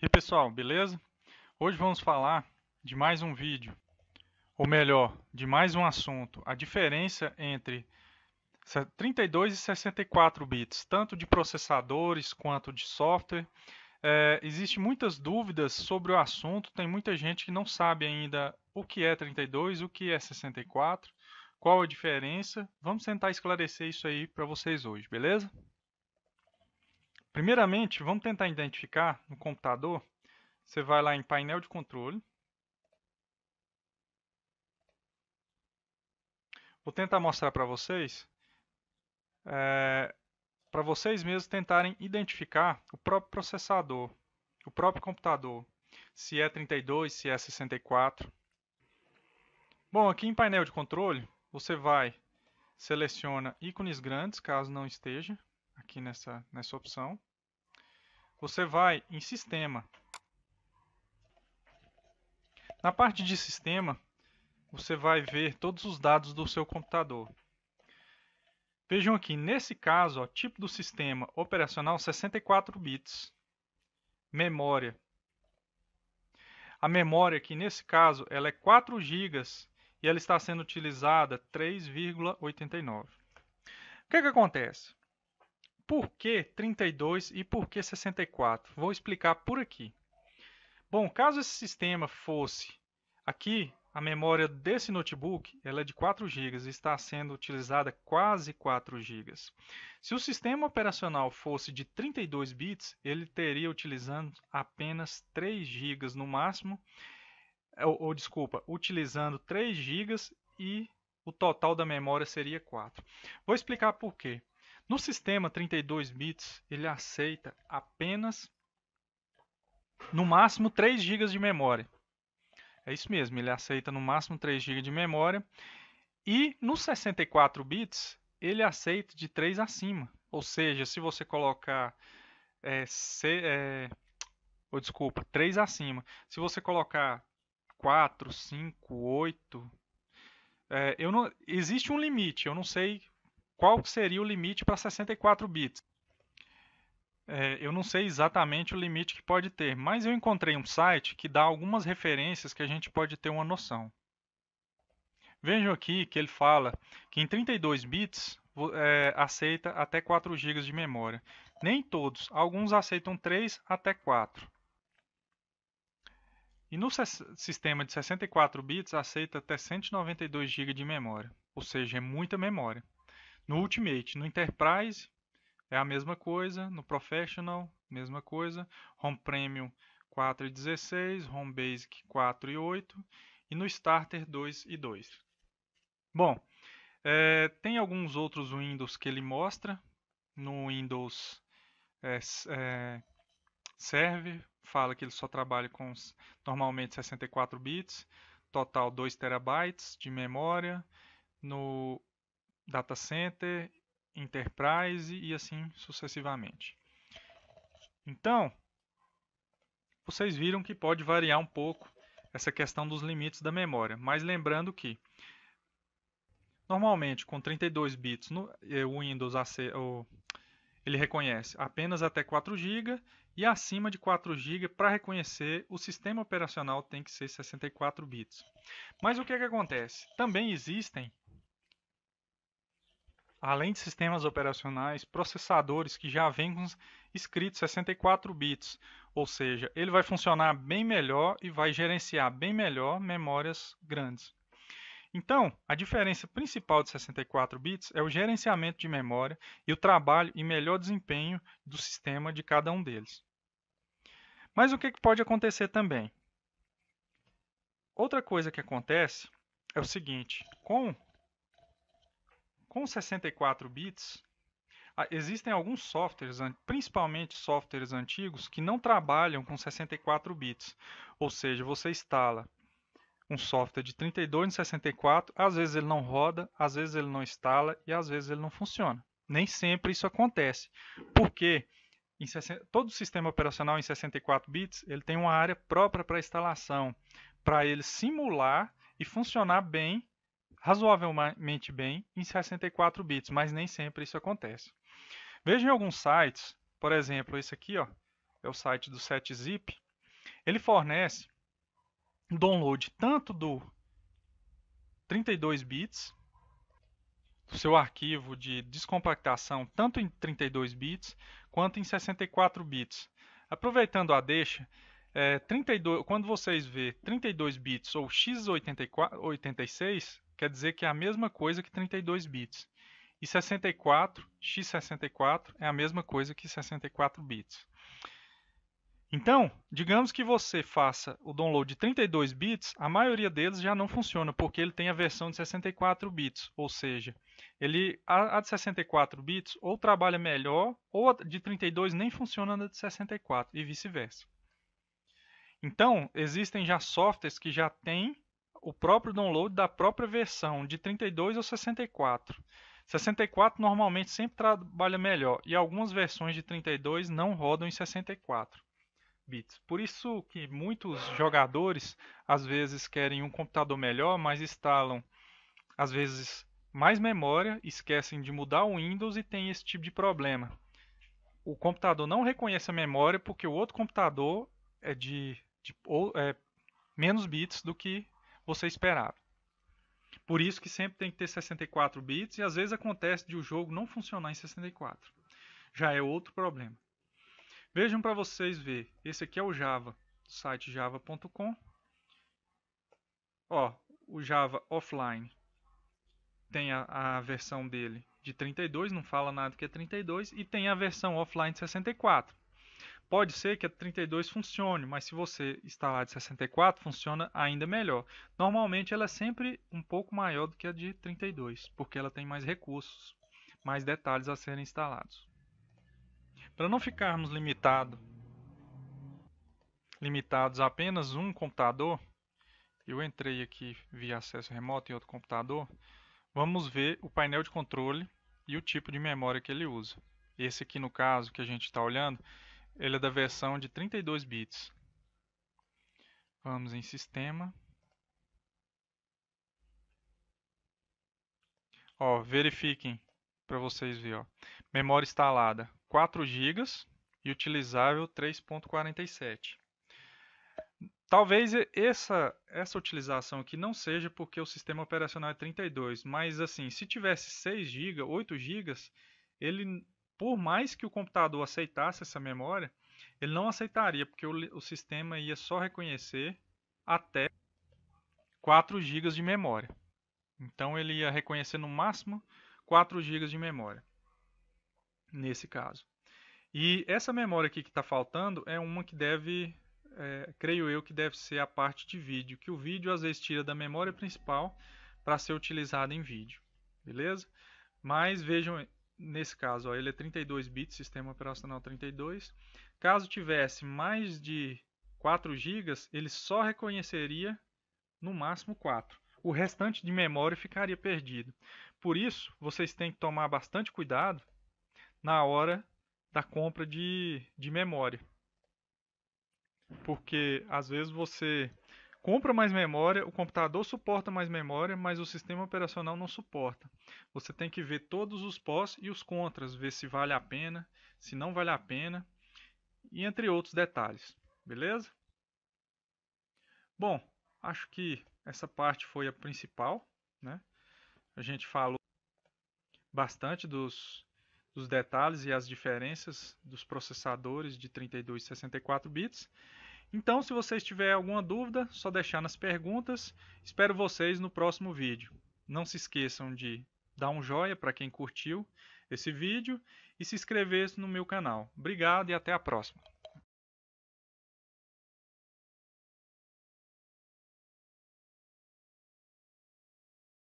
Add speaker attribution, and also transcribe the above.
Speaker 1: E aí, pessoal, beleza? Hoje vamos falar de mais um vídeo, ou melhor, de mais um assunto, a diferença entre 32 e 64 bits, tanto de processadores quanto de software. Existem muitas dúvidas sobre o assunto, tem muita gente que não sabe ainda o que é 32, o que é 64, qual a diferença. Vamos tentar esclarecer isso aí para vocês hoje, beleza? Primeiramente, vamos tentar identificar no computador. Você vai lá em painel de controle. Vou tentar mostrar para vocês mesmos tentarem identificar o próprio processador, o próprio computador, se é 32, se é 64. Bom, aqui em painel de controle, você seleciona ícones grandes, caso não esteja, aqui nessa opção. Você vai em sistema. Na parte de sistema, você vai ver todos os dados do seu computador. Vejam aqui, nesse caso, ó, tipo do sistema operacional 64 bits. Memória. A memória aqui, nesse caso, ela é 4 gigas e ela está sendo utilizada 3,89. O que acontece? Por que 32 e por que 64? Vou explicar por aqui. Bom, caso esse sistema fosse aqui, a memória desse notebook ela é de 4 gigas e está sendo utilizada quase 4 gigas. Se o sistema operacional fosse de 32 bits, ele teria utilizando apenas 3 gigas no máximo, desculpa, utilizando 3 gigas e o total da memória seria 4. Vou explicar por quê. No sistema 32 bits, ele aceita apenas no máximo 3 gigas de memória. É isso mesmo, ele aceita no máximo 3 GB de memória. E no 64 bits, ele aceita de 3 acima. Ou seja, se você colocar desculpa, 3 acima. Se você colocar 4, 5, 8, existe um limite, eu não sei qual seria o limite para 64 bits. Eu não sei exatamente o limite que pode ter, mas eu encontrei um site que dá algumas referências que a gente pode ter uma noção. Vejam aqui que ele fala que em 32 bits aceita até 4 GB de memória. Nem todos, alguns aceitam 3 até 4. E no sistema de 64 bits aceita até 192 GB de memória, ou seja, é muita memória. No Ultimate, no Enterprise é a mesma coisa, no Professional, mesma coisa, Home Premium 4 e 16, Home Basic 4 e 8 e no Starter 2 e 2. Bom, tem alguns outros Windows que ele mostra. No Windows Server, fala que ele só trabalha com normalmente 64 bits, total 2 terabytes de memória. No Data Center, Enterprise e assim sucessivamente. Então, vocês viram que pode variar um pouco essa questão dos limites da memória, mas lembrando que normalmente com 32 bits o Windows ele reconhece apenas até 4 GB e acima de 4 GB para reconhecer o sistema operacional tem que ser 64 bits. Mas o que acontece? Também existem, além de sistemas operacionais, processadores que já vêm com escrito 64 bits, ou seja, ele vai funcionar bem melhor e vai gerenciar bem melhor memórias grandes. Então, a diferença principal de 64 bits é o gerenciamento de memória e o trabalho e melhor desempenho do sistema de cada um deles. Mas o que pode acontecer também? Outra coisa que acontece é o seguinte, com 64 bits, existem alguns softwares, principalmente softwares antigos, que não trabalham com 64 bits. Ou seja, você instala um software de 32 em 64, às vezes ele não roda, às vezes ele não instala e às vezes ele não funciona. Nem sempre isso acontece, porque todo sistema operacional em 64 bits ele tem uma área própria para instalação, para ele simular e funcionar bem, razoavelmente bem, em 64 bits, mas nem sempre isso acontece. Veja em alguns sites, por exemplo, esse aqui ó, é o site do 7zip, Ele fornece download tanto do 32 bits, do seu arquivo de descompactação, tanto em 32 bits quanto em 64 bits. Aproveitando a deixa, 32, quando vocês vê 32 bits ou x86, quer dizer que é a mesma coisa que 32 bits. E 64, x64 é a mesma coisa que 64 bits. Então, digamos que você faça o download de 32 bits, a maioria deles já não funciona, porque ele tem a versão de 64 bits, ou seja, a de 64 bits ou trabalha melhor, ou a de 32 nem funciona na de 64, e vice-versa. Então, existem já softwares que já têm o próprio download da própria versão, de 32 ou 64. 64 normalmente sempre trabalha melhor, e algumas versões de 32 não rodam em 64 bits. Por isso que muitos jogadores às vezes querem um computador melhor, mas instalam às vezes mais memória, esquecem de mudar o Windows e tem esse tipo de problema. O computador não reconhece a memória porque o outro computador é é menos bits do que você esperava. Por isso que sempre tem que ter 64 bits e às vezes acontece de o jogo não funcionar em 64. Já é outro problema. Vejam para vocês ver. Esse aqui é o Java, do site java.com. Ó, o Java Offline tem a versão dele de 32, não fala nada que é 32, e tem a versão offline de 64. Pode ser que a 32 funcione, mas se você instalar de 64, funciona ainda melhor. Normalmente ela é sempre um pouco maior do que a de 32, porque ela tem mais recursos, mais detalhes a serem instalados. Para não ficarmos limitados a apenas um computador, eu entrei aqui via acesso remoto em outro computador, vamos ver o painel de controle e o tipo de memória que ele usa. Esse aqui no caso que a gente está olhando, ele é da versão de 32 bits. Vamos em sistema. Ó, verifiquem para vocês verem. Ó. Memória instalada 4 GB e utilizável 3.47. Talvez essa utilização aqui não seja porque o sistema operacional é 32, mas assim, se tivesse 6 GB, 8 GB, ele, por mais que o computador aceitasse essa memória, ele não aceitaria, porque o sistema ia só reconhecer até 4 GB de memória. Então ele ia reconhecer no máximo 4 GB de memória, nesse caso. E essa memória aqui que está faltando é uma que deve, creio eu, que deve ser a parte de vídeo, que o vídeo às vezes tira da memória principal para ser utilizado em vídeo, beleza? Mas vejam, nesse caso, ó, ele é 32 bits, sistema operacional 32. Caso tivesse mais de 4 GB, ele só reconheceria no máximo 4. O restante de memória ficaria perdido. Por isso, vocês têm que tomar bastante cuidado na hora da compra de memória. Porque às vezes você compra mais memória, o computador suporta mais memória, mas o sistema operacional não suporta. Você tem que ver todos os pós e os contras, ver se vale a pena, se não vale a pena, e entre outros detalhes. Beleza? Bom, acho que essa parte foi a principal, né? A gente falou bastante dos detalhes e as diferenças dos processadores de 32 e 64 bits. Então, se vocês tiverem alguma dúvida, só deixar nas perguntas. Espero vocês no próximo vídeo. Não se esqueçam de dar um joinha para quem curtiu esse vídeo e se inscrever no meu canal. Obrigado e até a próxima.